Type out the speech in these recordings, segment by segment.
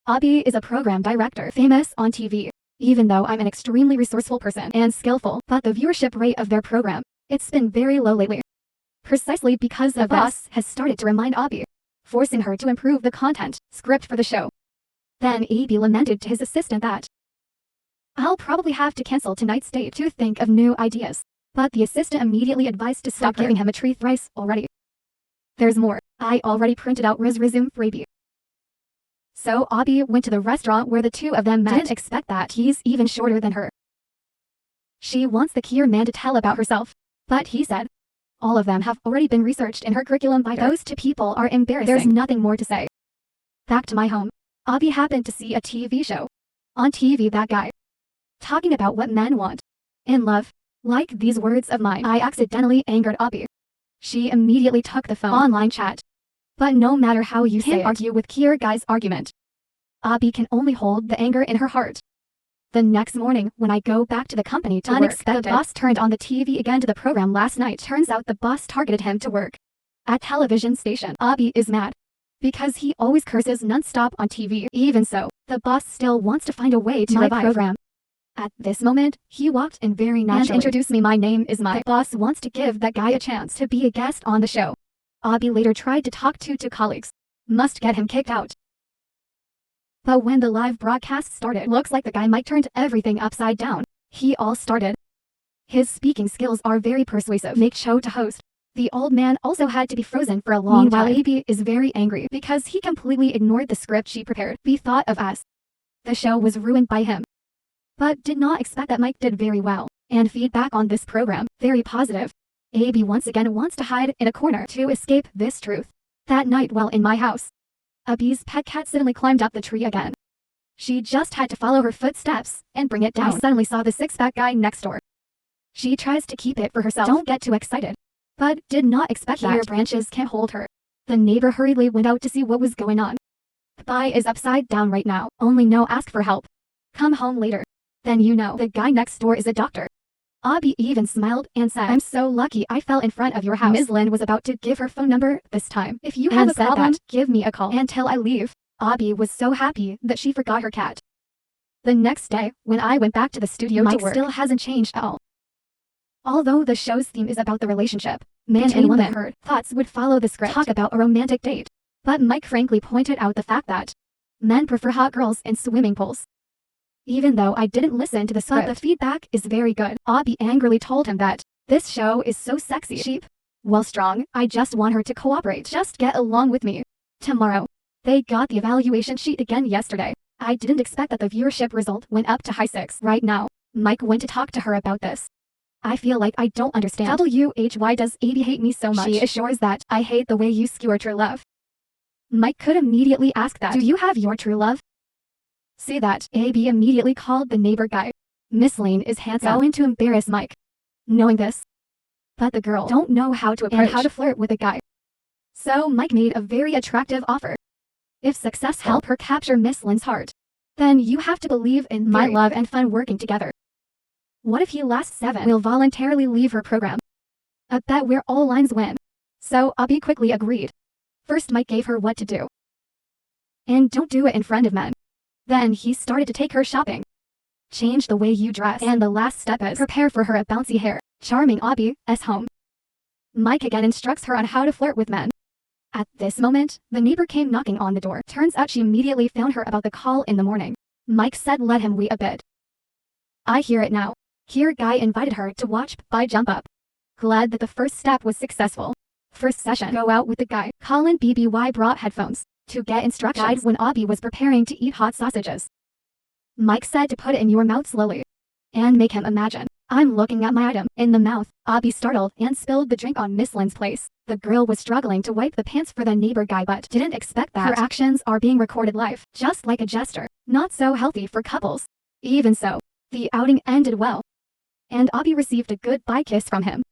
Abby is a program director, famous on TV. Even though I'm an extremely resourceful person and skillful, but the viewership rate of their program, it's been very low lately. Precisely because the boss has started to remind Abby, forcing her to improve the content, script for the show. Then Abby lamented to his assistant that, "I'll probably have to cancel tonight's date to think of new ideas." But the assistant immediately advised to stop giving him a treat thrice already. "There's more. I already printed out Riz resume for Abby." So Abby went to the restaurant where the two of them met. Didn't expect that he's even shorter than her. She wants the Kier man to tell about herself, but he said, all of them have already been researched in her curriculum by those two people are embarrassing. There's nothing more to say. Back to my home. Abby happened to see a TV show. On TV, that guy talking about what men want in love. Like these words of mine, I accidentally angered Abby. She immediately took the phone online chat. But no matter how you say it, argue with Kier guy's argument, Abby can only hold the anger in her heart. The next morning, when I go back to the company to work, the boss turned on the TV again to the program last night. Turns out the boss targeted him to work at television station. Abby is mad because he always curses non-stop on TV. Even so, the boss still wants to find a way to revive the program. At this moment, he walked in very naturally and introduced me. My name is Mike. The boss wants to give that guy a chance to be a guest on the show. Abby later tried to talk to two colleagues. Must get him kicked out. But when the live broadcast started, looks like the guy Mike turned everything upside down. He all started. His speaking skills are very persuasive. Make show to host. The old man also had to be frozen for a long time. Meanwhile, Abby is very angry because he completely ignored the script she prepared. Be thought of us. The show was ruined by him. But did not expect that Mike did very well. And feedback on this program, very positive. Abby once again wants to hide in a corner to escape this truth. That night while in my house, Abby's pet cat suddenly climbed up the tree again. She just had to follow her footsteps and bring it down. I suddenly saw the six-pack guy next door. She tries to keep it for herself. Don't get too excited. But did not expect that. Your branches can't hold her. The neighbor hurriedly went out to see what was going on. The guy is upside down right now. Only no ask for help. Come home later. Then you know the guy next door is a doctor. Abby even smiled and said, I'm so lucky I fell in front of your house. Ms. Lynn was about to give her phone number this time. If you have a problem, give me a call until I leave. Abby was so happy that she forgot her cat. The next day, when I went back to the studio to work, still hasn't changed at all. Although the show's theme is about the relationship, man and woman heard thoughts would follow the script, talk about a romantic date. But Mike frankly pointed out the fact that men prefer hot girls in swimming pools. Even though I didn't listen to the script, the feedback is very good. Abby angrily told him that this show is so sexy. Sheep. Well, strong, I just want her to cooperate. Just get along with me. Tomorrow. They got the evaluation sheet again yesterday. I didn't expect that the viewership result went up to high 6. Right now, Mike went to talk to her about this. I feel like I don't understand. Why does Abby hate me so much? She assures that I hate the way you skewer true love. Mike could immediately ask that. Do you have your true love? See that, Abby immediately called the neighbor guy. Miss Lane is handsome. Going to embarrass Mike. Knowing this. But the girl don't know how to approach and how to flirt with a guy. So Mike made a very attractive offer. If success help her capture Miss Lynn's heart, then you have to believe in my love and fun working together. What if he lasts 7? Will voluntarily leave her program. A bet where all lines win. So Abby quickly agreed. First Mike gave her what to do. And don't do it in front of men. Then he started to take her shopping. Change the way you dress. And the last step is prepare for her a bouncy hair. Charming Abby's home. Mike again instructs her on how to flirt with men. At this moment, the neighbor came knocking on the door. Turns out she immediately found her about the call in the morning. Mike said let him wait a bit. I hear it now. Here guy invited her to watch by Jump Up. Glad that the first step was successful. First session, go out with the guy. Colin BBY brought headphones to get instructions when Abby was preparing to eat hot sausages. Mike said to put it in your mouth slowly and make him imagine. I'm looking at my item in the mouth. Abby startled and spilled the drink on Miss Lynn's place. The girl was struggling to wipe the pants for the neighbor guy but didn't expect that her actions are being recorded live, just like a gesture. Not so healthy for couples. Even so, the outing ended well. And Abby received a goodbye kiss from him.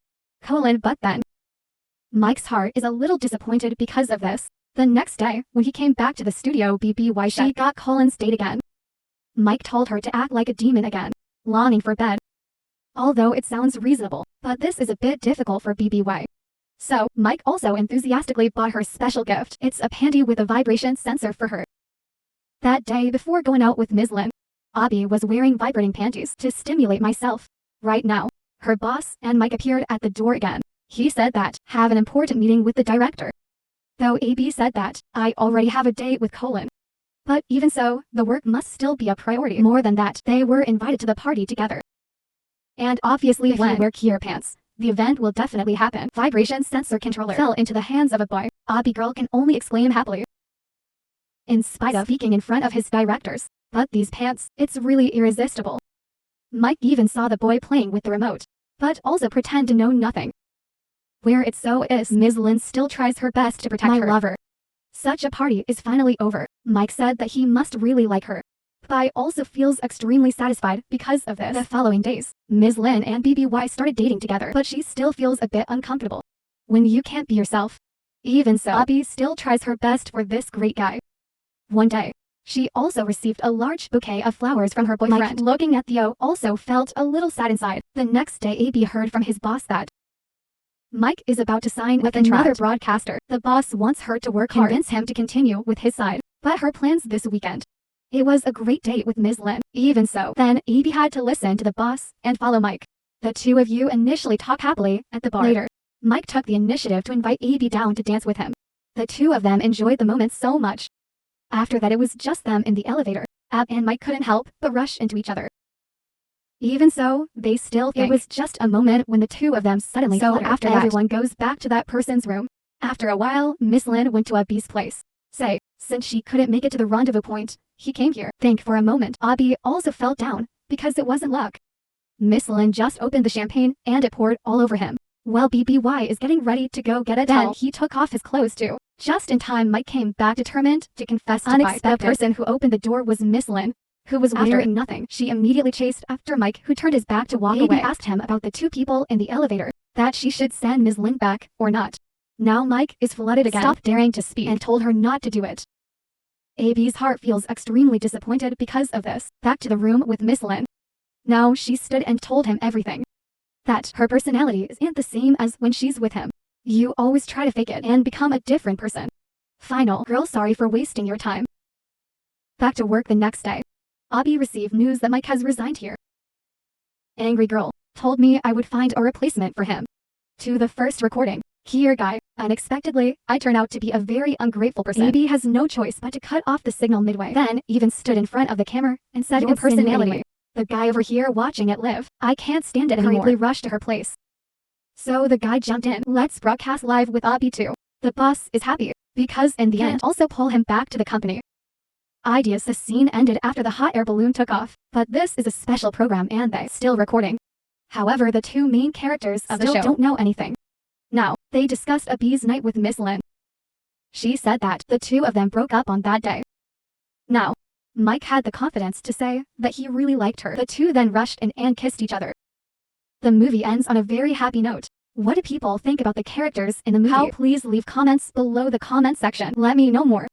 But then, Mike's heart is a little disappointed because of this. The next day, when he came back to the studio BBY she got Colin's date again. Mike told her to act like a demon again, longing for bed. Although it sounds reasonable, but this is a bit difficult for BBY. So, Mike also enthusiastically bought her special gift. It's a panty with a vibration sensor for her. That day before going out with Ms. Lin, Abby was wearing vibrating panties to stimulate myself. Right now, her boss and Mike appeared at the door again. He said that, have an important meeting with the director. Though AB said that, I already have a date with Colin. But even so, the work must still be a priority. More than that, they were invited to the party together. And obviously if you wear Kier pants, the event will definitely happen. Vibration sensor controller fell into the hands of a boy. Abby girl can only exclaim happily. In spite of speaking in front of his directors, but these pants, it's really irresistible. Mike even saw the boy playing with the remote, but also pretend to know nothing. Where it so is, Ms. Lin still tries her best to protect her lover. Such a party is finally over. Mike said that he must really like her. Bai also feels extremely satisfied because of this. The following days, Ms. Lin and BBY started dating together, but she still feels a bit uncomfortable. When you can't be yourself. Even so, Abby still tries her best for this great guy. One day, she also received a large bouquet of flowers from her boyfriend. Mike, looking at Theo, also felt a little sad inside. The next day, AB heard from his boss that Mike is about to sign with another broadcaster. The boss wants her to work hard, convince him to continue with his side. But her plans this weekend. It was a great date with Ms. Lin. Even so, then AB had to listen to the boss and follow Mike. The two of you initially talk happily at the bar. Later, Mike took the initiative to invite AB down to dance with him. The two of them enjoyed the moment so much. After that, it was just them in the elevator. Ab and Mike couldn't help but rush into each other. Even so, they still think it was just a moment when the two of them suddenly fluttered. After that, everyone goes back to that person's room. After a while, Miss Lin went to Abby's place. Since she couldn't make it to the rendezvous point, he came here. Think for a moment. Abby also felt down, because it wasn't luck. Miss Lin just opened the champagne, and it poured all over him. While BBY is getting ready to go get a towel, he took off his clothes too. Just in time, Mike came back determined to confess to Bai. The person who opened the door was Miss Lin, who was wearing nothing. She immediately chased after Mike, who turned his back to walk away. AB asked him about the two people in the elevator, that she should send Miss Lin back, or not. Now Mike is flooded again. Stopped daring to speak and told her not to do it. AB's heart feels extremely disappointed because of this. Back to the room with Miss Lin. Now she stood and told him everything. That her personality isn't the same as when she's with him. You always try to fake it and become a different person. Final girl, sorry for wasting your time. Back to work the next day. Abby received news that Mike has resigned here. Angry girl told me I would find a replacement for him. To the first recording. Here guy, unexpectedly, I turn out to be a very ungrateful person. AB has no choice but to cut off the signal midway. Then even stood in front of the camera and said impersonality. The guy over here watching it live. I can't stand it anymore. Hurriedly rushed to her place. So the guy jumped in. Let's broadcast live with Abby too. The boss is happy, because in the end also pull him back to the company. Ideas. The scene ended after the hot air balloon took off, but this is a special program and they still recording. However, the two main characters of the show don't know anything. Now, they discussed Abby's night with Miss Lin. She said that the two of them broke up on that day. Now, Mike had the confidence to say that he really liked her. The two then rushed in and kissed each other. The movie ends on a very happy note. What do people think about the characters in the movie? Please leave comments below the comment section. Let me know more.